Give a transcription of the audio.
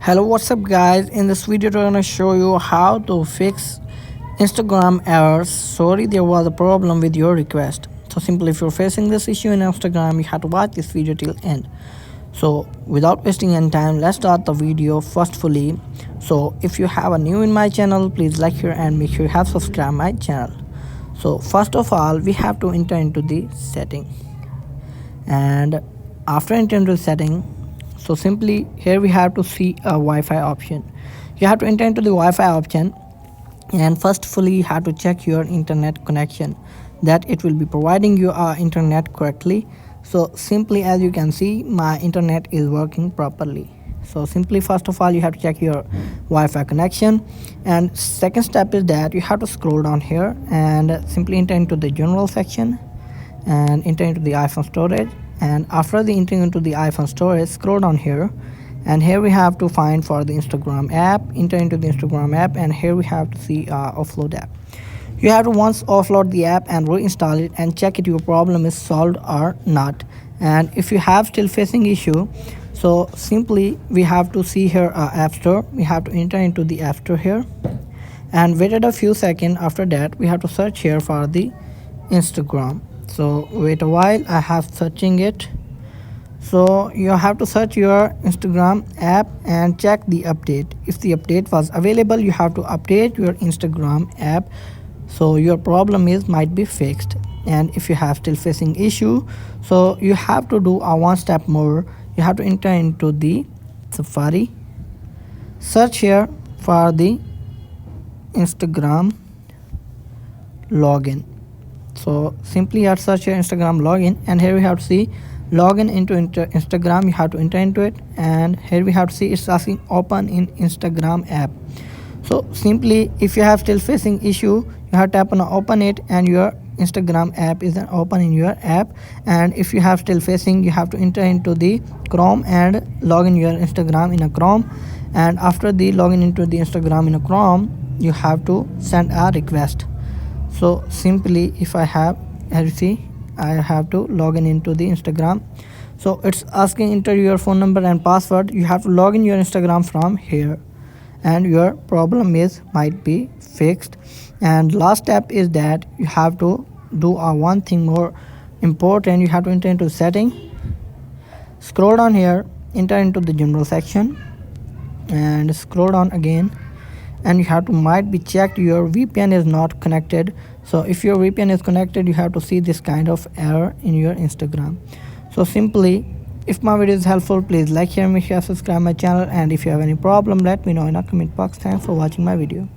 Hello, what's up guys? In this video we're gonna show you how to fix Instagram errors. Sorry, there was a problem with your request. So simply, if you're facing this issue in Instagram, you have to watch this video till end. So without wasting any time, let's start the video firstly. So if you have a new in my channel, please like here and make sure you have subscribed my channel. So first of all, we have to enter into the setting, and after entering into the setting, so simply here we have to see a Wi-Fi option. You have to enter into the Wi-Fi option, and firstly you have to check your internet connection, that it will be providing you internet correctly. So simply, as you can see, my internet is working properly. So simply, first of all, you have to check your Wi-Fi connection, and second step is that you have to scroll down here and simply enter into the general section and enter into the iPhone storage. And after the entering into the iPhone storage, scroll down here, and here we have to find for the Instagram app. Enter into the Instagram app, and here we have to see offload app. You have to once offload the app and reinstall it and check it your problem is solved or not. And if you have still facing issue, so simply we have to see here App Store. We have to enter into the App Store here and wait a few seconds. After that, we have to search here for the Instagram. So wait a while, I have searching it. So you have to search your Instagram app and check the update. If the update was available, you have to update your Instagram app, so your problem is might be fixed. And if you have still facing issue, so you have to do a one step more. You have to enter into the Safari, search here for the Instagram login. So simply you have to search your Instagram login, and here we have to see login into Instagram. You have to enter into it, and here we have to see it's asking open in Instagram app. So simply, if you have still facing issue, you have to tap on open it, and your Instagram app is then open in your app. And if you have still facing, you have to enter into the Chrome and log in your Instagram in a Chrome. And after the login into the Instagram in a Chrome, you have to send a request. So simply, if I have, as you see, I have to log in into the Instagram. So it's asking enter your phone number and password. You have to log in your Instagram from here, and your problem is might be fixed. And last step is that you have to do one thing more important. You have to enter into setting, scroll down here, enter into the general section, and scroll down again, and you have to might be checked your VPN is not connected. So if your VPN is connected, you have to see this kind of error in your Instagram. So simply, if my video is helpful, please like, share, make sure, subscribe my channel, and if you have any problem, let me know in a comment box. Thanks for watching my video.